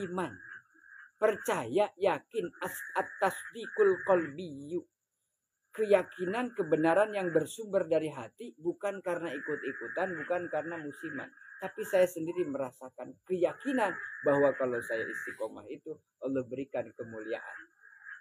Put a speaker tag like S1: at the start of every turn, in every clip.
S1: Iman. Percaya, yakin, at-tasdiqul qalbiyyu. Keyakinan kebenaran yang bersumber dari hati, bukan karena ikut-ikutan, bukan karena musiman. Tapi saya sendiri merasakan keyakinan bahwa kalau saya istiqomah itu Allah berikan kemuliaan.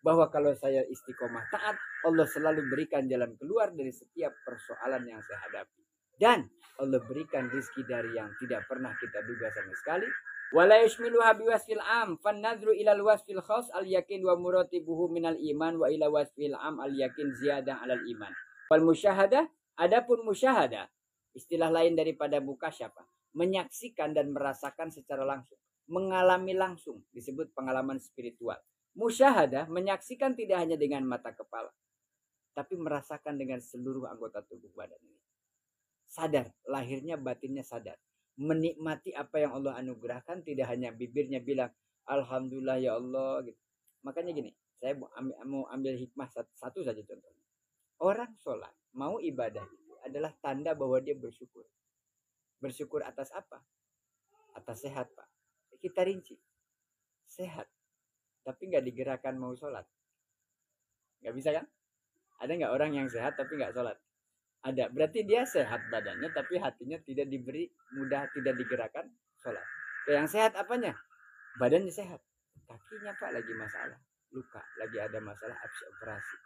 S1: Bahwa kalau saya istiqomah taat, Allah selalu berikan jalan keluar dari setiap persoalan yang saya hadapi. Dan Allah berikan rezeki dari yang tidak pernah kita duga sama sekali. Wala yashmiluha biwasfil am fanadru ilal wasfil khas al yakin wa muratibuhu minal iman wa ila wasfil am al yakin ziyadah alal iman. Wal musyahadah, adapun musyahadah, istilah lain daripada mukasyafah, menyaksikan dan merasakan secara langsung, mengalami langsung, disebut pengalaman spiritual. Musyahadah menyaksikan tidak hanya dengan mata kepala, tapi merasakan dengan seluruh anggota tubuh badan ini. Sadar, lahirnya batinnya sadar. Menikmati apa yang Allah anugerahkan, tidak hanya bibirnya bilang alhamdulillah ya Allah gitu. Makanya gini, saya mau ambil hikmah satu saja contohnya. Orang sholat mau ibadah itu adalah tanda bahwa dia bersyukur. Bersyukur atas apa? Atas sehat, Pak. Kita rinci. Sehat, tapi nggak digerakkan mau sholat. Nggak bisa kan? Ada nggak orang yang sehat tapi nggak sholat? Ada, berarti dia sehat badannya tapi hatinya tidak diberi mudah, tidak digerakkan sholat. Yang sehat apanya? Badannya sehat, kakinya Pak lagi masalah, luka, lagi ada masalah habis operasi.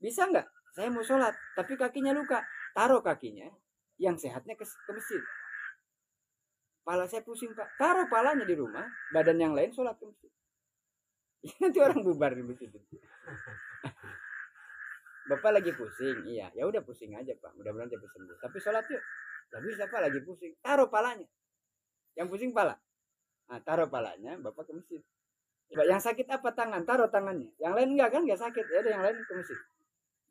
S1: Bisa nggak? Saya mau sholat tapi kakinya luka, taruh kakinya yang sehatnya ke masjid. Pala saya pusing Pak, taruh palanya di rumah, badan yang lain sholat ke masjid. Nanti orang bubar di masjid. Bapak lagi pusing, iya, ya udah pusing aja Pak, mudah-mudahan cepat sembuh. Tapi sholat yuk, nggak bisa Pak lagi pusing, taruh palanya. Yang pusing pala, nah taruh palanya, Bapak ke masjid. Yang sakit apa tangan, taruh tangannya. Yang lain enggak kan, nggak sakit, ya udah yang lain ke masjid.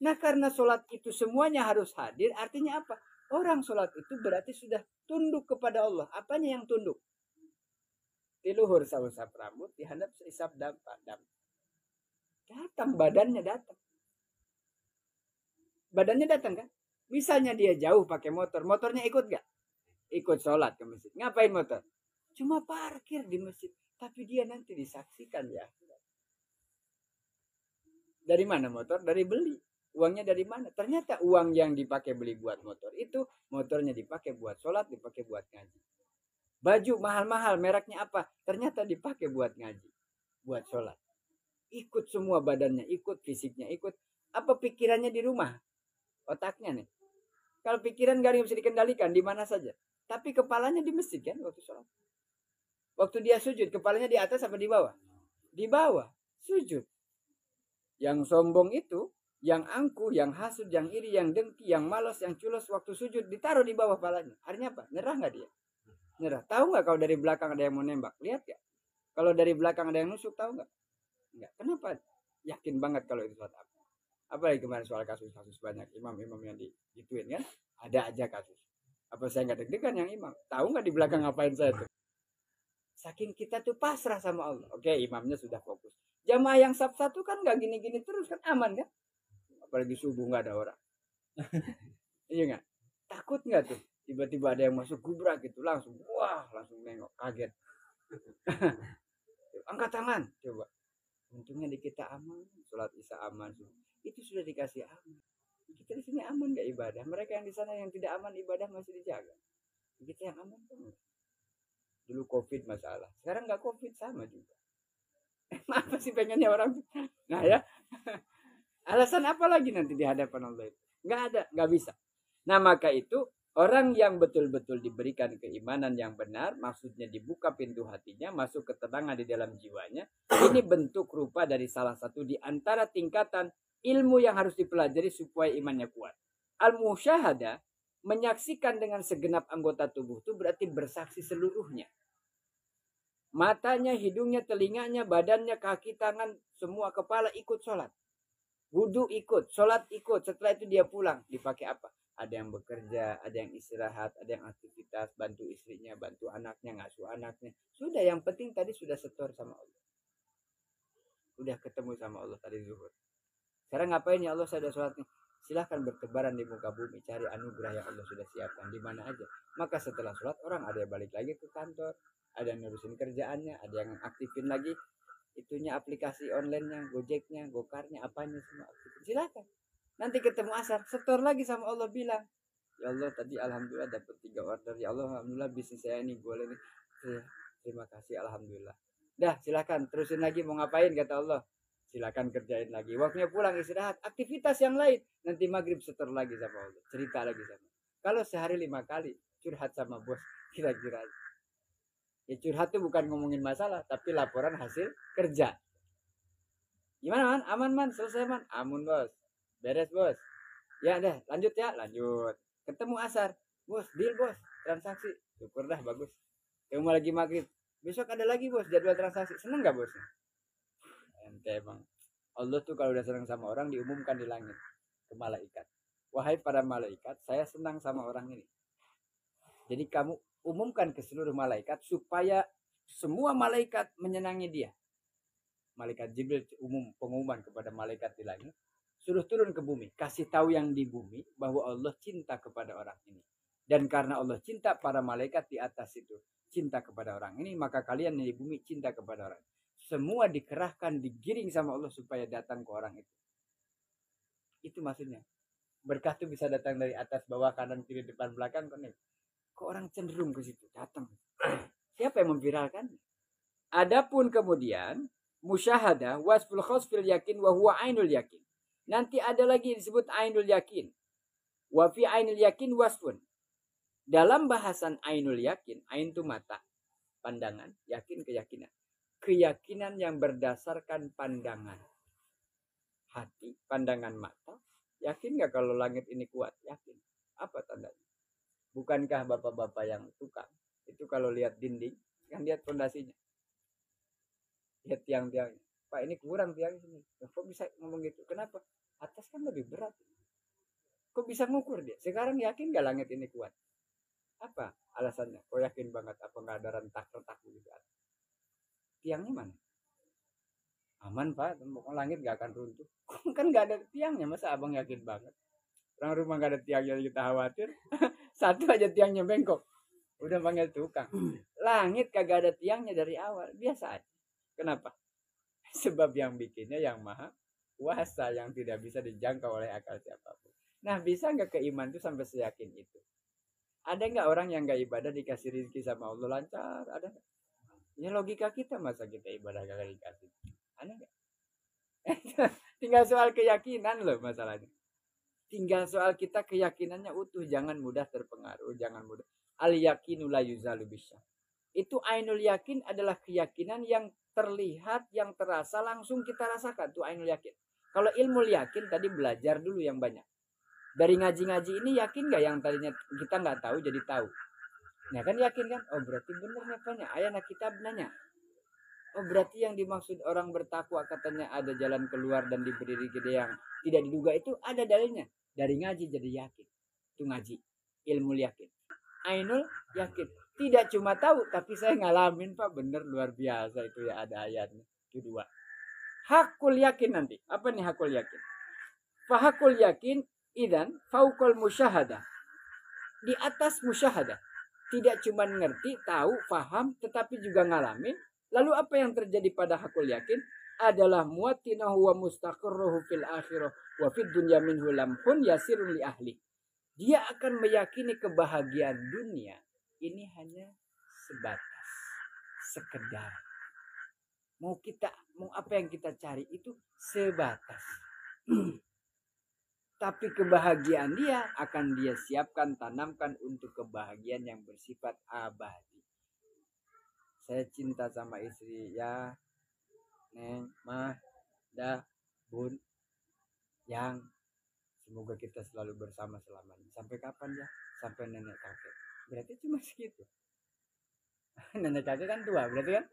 S1: Nah karena sholat itu semuanya harus hadir, artinya apa? Orang sholat itu berarti sudah tunduk kepada Allah. Apanya yang tunduk? Tiluhur sausap rambut, dihadap seisap dampak. Datang badannya datang. Badannya datang kan? Misalnya dia jauh pakai motor, motornya ikut gak? Ikut sholat ke masjid. Ngapain motor? Cuma parkir di masjid. Tapi dia nanti disaksikan ya. Dari mana motor? Dari beli. Uangnya dari mana? Ternyata uang yang dipakai beli buat motor itu, motornya dipakai buat sholat, dipakai buat ngaji. Baju mahal-mahal, mereknya apa? Ternyata dipakai buat ngaji, buat sholat. Ikut semua badannya, ikut fisiknya, ikut. Apa pikirannya di rumah? Otaknya nih. Kalau pikiran gak bisa dikendalikan di mana saja. Tapi kepalanya di masjid kan waktu sholat. Waktu dia sujud, kepalanya di atas apa di bawah? Di bawah, sujud. Yang sombong itu, yang angkuh, yang hasud, yang iri, yang dengki, yang malas, yang culas waktu sujud ditaruh di bawah kepalanya. Artinya apa? Nyerah nggak dia? Nyerah. Tahu nggak kalau dari belakang ada yang mau nembak? Lihat gak? Kalau dari belakang ada yang nusuk, tahu nggak? Nggak. Kenapa? Yakin banget kalau itu sholat apa? Apalagi kemarin soal kasus-kasus banyak imam-imam yang digituin kan, ada aja kasus. Apa saya nggak deg-degan yang imam? Tahu nggak di belakang ngapain saya tuh? Saking kita tuh pasrah sama Allah. Oke, imamnya sudah fokus. Jamaah yang sab satu kan nggak gini-gini terus kan, aman kan? Apalagi subuh nggak ada orang. Iya nggak? Takut nggak tuh? Tiba-tiba ada yang masuk gubrak gitu, langsung wah, langsung nengok, kaget. Angkat tangan, coba. Untungnya di kita aman, sholat isya aman. Itu sudah dikasih aman. Kita di sini aman gak ibadah? Mereka yang di sana yang tidak aman ibadah masih dijaga. Kita yang aman kan? Dulu COVID masalah, sekarang nggak COVID sama juga. Apa sih pengennya orang? Nah ya, alasan apa lagi nanti di hadapan Allah itu? Nggak ada, nggak bisa. Nah maka itu orang yang betul-betul diberikan keimanan yang benar, maksudnya dibuka pintu hatinya, masuk ketenangan di dalam jiwanya. Ini bentuk rupa dari salah satu di antara tingkatan ilmu yang harus dipelajari supaya imannya kuat. Al-musyahadah, menyaksikan dengan segenap anggota tubuh itu berarti bersaksi seluruhnya. Matanya, hidungnya, telinganya, badannya, kaki, tangan, semua kepala ikut sholat. Wudhu ikut, sholat ikut. Setelah itu dia pulang, dipakai apa? Ada yang bekerja, ada yang istirahat, ada yang aktivitas, bantu istrinya, bantu anaknya, ngasuh anaknya. Sudah, yang penting tadi sudah setor sama Allah. Udah ketemu sama Allah tadi zuhur. Sekarang ngapain ya Allah, saya sudah sholat nih. Silahkan bertebaran di muka bumi, cari anugerah yang Allah sudah siapkan di mana aja. Maka setelah sholat orang ada yang balik lagi ke kantor, ada yang ngurusin kerjaannya, ada yang aktifin lagi itunya aplikasi online-nya, Gojeknya, Gokarnya, apanya semua aktifin. Silakan. Nanti ketemu asar, setor lagi sama Allah bilang, ya Allah tadi alhamdulillah dapat 3 order, ya Allah alhamdulillah bisnis saya ini boleh nih. Terima kasih alhamdulillah. Dah silakan terusin lagi mau ngapain kata Allah. Silakan kerjain lagi. Waktunya pulang istirahat, aktivitas yang lain. Nanti maghrib setor lagi sama Allah, cerita lagi sama. Kalau sehari 5 kali curhat sama bos, kira-kira ya curhat tuh bukan ngomongin masalah, tapi laporan hasil kerja. Gimana man? Aman man? Selesai man? Amun bos. Beres bos. Ya dah lanjut ya, lanjut. Ketemu asar, bos, deal bos, transaksi. Syukur dah bagus. Ketemu lagi maghrib. Besok ada lagi bos jadwal transaksi. Seneng gak bosnya? Ente emang. Allah tuh kalau udah senang sama orang diumumkan di langit ke malaikat. Wahai para malaikat, saya senang sama orang ini. Jadi kamu umumkan ke seluruh malaikat supaya semua malaikat menyenangi dia. Malaikat Jibril umum pengumuman kepada malaikat di langit, suruh turun ke bumi, kasih tahu yang di bumi bahwa Allah cinta kepada orang ini. Dan karena Allah cinta, para malaikat di atas itu cinta kepada orang ini, maka kalian di bumi cinta kepada orang. Semua dikerahkan, digiring sama Allah supaya datang ke orang itu. Itu maksudnya. Berkah itu bisa datang dari atas, bawah, kanan, kiri, depan, belakang. Kok orang cenderung ke situ, datang. Siapa yang memviralkan? Adapun kemudian musyahadah wasful khosfil yakin wa huwa ainul yakin. Nanti ada lagi disebut ainul yakin. Wa fi ainul yakin wasfun. Dalam bahasan ainul yakin, ain itu mata, pandangan, yakin keyakinan. Keyakinan yang berdasarkan pandangan. Hati, pandangan mata. Yakin gak kalau langit ini kuat? Yakin. Apa tandanya? Bukankah bapak-bapak yang tukang itu kalau lihat dinding kan lihat fondasinya, lihat tiang-tiangnya, Pak ini kurang tiang sini, kok bisa ngomong gitu? Kenapa? Atas kan lebih berat, kok bisa ngukur dia? Sekarang yakin gak langit ini kuat? Apa alasannya? Kok yakin banget? Apa nggak ada rentak-rentak gitu? Tiangnya mana? Aman Pak, langit gak akan runtuh. Kan gak ada tiangnya, masa abang yakin banget? Orang rumah gak ada tiangnya kita khawatir. Satu aja tiangnya bengkok, udah panggil tukang. Langit kagak ada tiangnya dari awal, biasa aja. Kenapa? Sebab yang bikinnya yang maha kuasa, yang tidak bisa dijangkau oleh akal siapapun. Nah, bisa nggak keiman itu sampai seyakin itu? Ada nggak orang yang nggak ibadah dikasih rezeki sama Allah lancar? Ada nggak? Ya logika kita, masa kita ibadah gak dikasih? Ada nggak? Tinggal soal keyakinan loh masalahnya. Tinggal soal kita keyakinannya utuh, jangan mudah terpengaruh, jangan mudah. Al yakinu la yuzalu bisya. Itu ainul yakin adalah keyakinan yang terlihat, yang terasa, langsung kita rasakan. Itu ainul yakin. Kalau ilmu yakin tadi belajar dulu yang banyak. Dari ngaji-ngaji ini yakin gak yang tadinya kita nggak tahu jadi tahu? Nah kan yakin kan? Oh berarti bener nyatanya. Ayat kitab nanya. Oh berarti yang dimaksud orang bertakwa katanya ada jalan keluar dan diberi rezeki yang tidak diduga, itu ada dalilnya. Dari ngaji jadi yakin. Itu ngaji. Ilmu yakin. Ainul yakin. Tidak cuma tahu, tapi saya ngalamin Pak. Bener luar biasa itu ya, ada ayatnya. Itu 2. Hakul yakin nanti. Apa nih hakul yakin? Fahakul yakin idan faukul musyahadah. Di atas musyahadah. Tidak cuma ngerti, tahu, paham, tetapi juga ngalamin. Lalu apa yang terjadi pada hakul yakin? Adalah muatinahu wa mustaqirruhu fil akhirah wa fid dunya minhu lamhun yasirun li ahli. Dia akan meyakini kebahagiaan dunia ini hanya sebatas, sekedar. Mau apa yang kita cari itu sebatas. Tapi kebahagiaan dia akan dia siapkan, tanamkan untuk kebahagiaan yang bersifat abadi. Saya cinta sama istri ya, Neng, Mah, Dah, Bun, Yang. Semoga kita selalu bersama selamanya. Sampai kapan ya? Sampai nenek kakek. Berarti cuma segitu. Nenek kakek kan 2 berarti kan?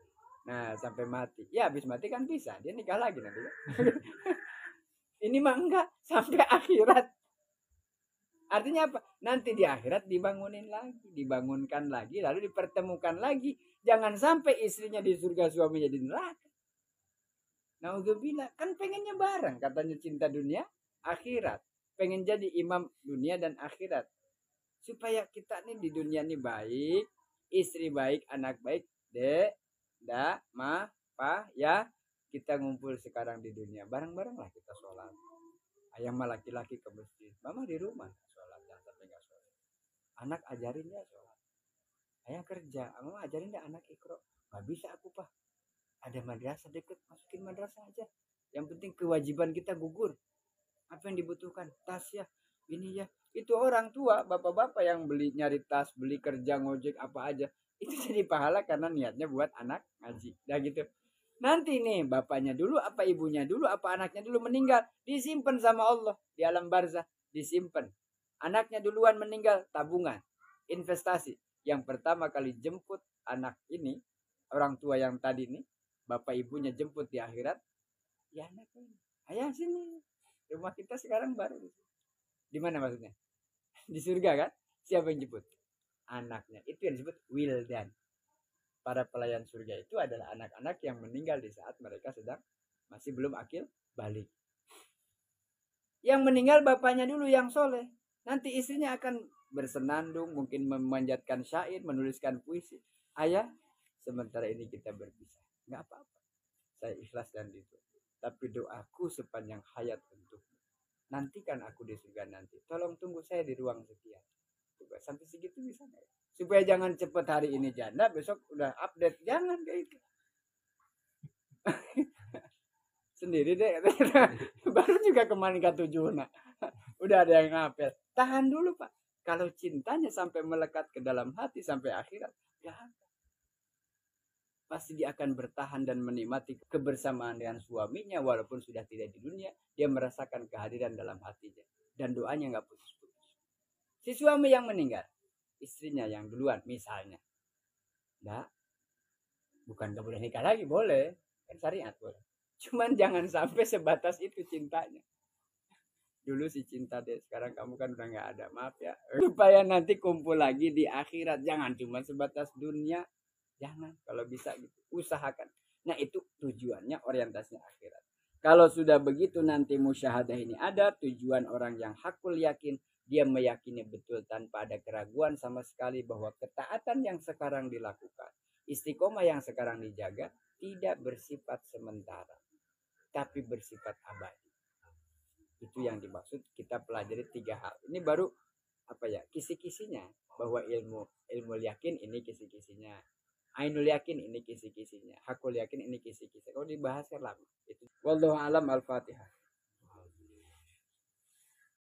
S1: Nah sampai mati. Ya habis mati kan bisa. Dia nikah lagi nanti kan? Ini mah enggak. Sampai akhirat. Artinya apa? Nanti di akhirat dibangunin lagi. Dibangunkan lagi. Lalu dipertemukan lagi. Jangan sampai istrinya di surga, suaminya di neraka. Naudzubillah. Kan pengennya bareng. Katanya cinta dunia, akhirat. Pengen jadi imam dunia dan akhirat. Supaya kita nih di dunia nih baik. Istri baik, anak baik. Dek, da, ma, pa, ya. Kita ngumpul sekarang di dunia. Bareng-bareng lah kita sholat. Ayah mah laki-laki ke masjid. Mama di rumah sholat. Jangan sampai nggak sholat. Anak ajarin ya sholat. Ayah kerja. Mama ajarin dah anak ikro. Gak bisa aku pak. Ada madrasah deket. Masukin madrasah aja. Yang penting kewajiban kita gugur. Apa yang dibutuhkan? Tas ya. Ini ya. Itu orang tua. Bapak-bapak yang beli nyari tas. Beli kerja ngojek apa aja. Itu jadi pahala karena niatnya buat anak ngaji. Dah gitu. Nanti nih bapaknya dulu apa ibunya dulu apa anaknya dulu meninggal disimpan sama Allah di alam barzah disimpan. Anaknya duluan meninggal tabungan investasi. Yang pertama kali jemput anak ini orang tua yang tadi nih bapak ibunya jemput di akhirat ya anak ini. Ayah sini rumah kita sekarang baru di mana maksudnya di surga kan siapa yang jemput anaknya itu yang disebut wildan. Para pelayan surga itu adalah anak-anak yang meninggal di saat mereka sedang masih belum akil balik. Yang meninggal bapaknya dulu yang soleh. Nanti istrinya akan bersenandung, mungkin memanjatkan syair, menuliskan puisi. Ayah, sementara ini kita berpisah. Nggak apa-apa. Saya ikhlas dan itu. Tapi doaku sepanjang hayat untukmu. Nantikan aku di surga nanti. Tolong tunggu saya di ruang sekian. Coba sampai segitu bisa nggak? Supaya jangan cepet hari ini janda, besok udah update. Jangan kayak itu. Sendiri deh. Baru juga kemarin ke-7. Udah ada yang ngapel. Tahan dulu Pak. Kalau cintanya sampai melekat ke dalam hati sampai akhirat, ya pasti dia akan bertahan dan menikmati kebersamaan dengan suaminya walaupun sudah tidak di dunia. Dia merasakan kehadiran dalam hatinya. Dan doanya nggak putus-putus. Si suami yang meninggal, istrinya yang duluan misalnya. Enggak, bukan gak boleh nikah lagi, boleh. Kan syariat boleh. Cuman jangan sampai sebatas itu cintanya. Dulu si cinta deh, sekarang kamu kan udah gak ada, maaf ya. Supaya nanti kumpul lagi di akhirat. Jangan cuma sebatas dunia. Jangan, kalau bisa gitu. Usahakan. Nah itu tujuannya orientasinya akhirat. Kalau sudah begitu nanti musyahadah ini ada, tujuan orang yang hakul yakin, dia meyakini betul tanpa ada keraguan sama sekali bahwa ketaatan yang sekarang dilakukan, istiqomah yang sekarang dijaga, tidak bersifat sementara, tapi bersifat abadi. Itu yang dimaksud kita pelajari 3 hal. Ini baru apa ya, kisi-kisinya, bahwa ilmu yakin ini kisi-kisinya. Ainul yakin ini kisi-kisinya. Hakul yakin ini kisi-kisinya. Kalau dibahas kan lama. Itu. Wallahu alam al-Fatihah.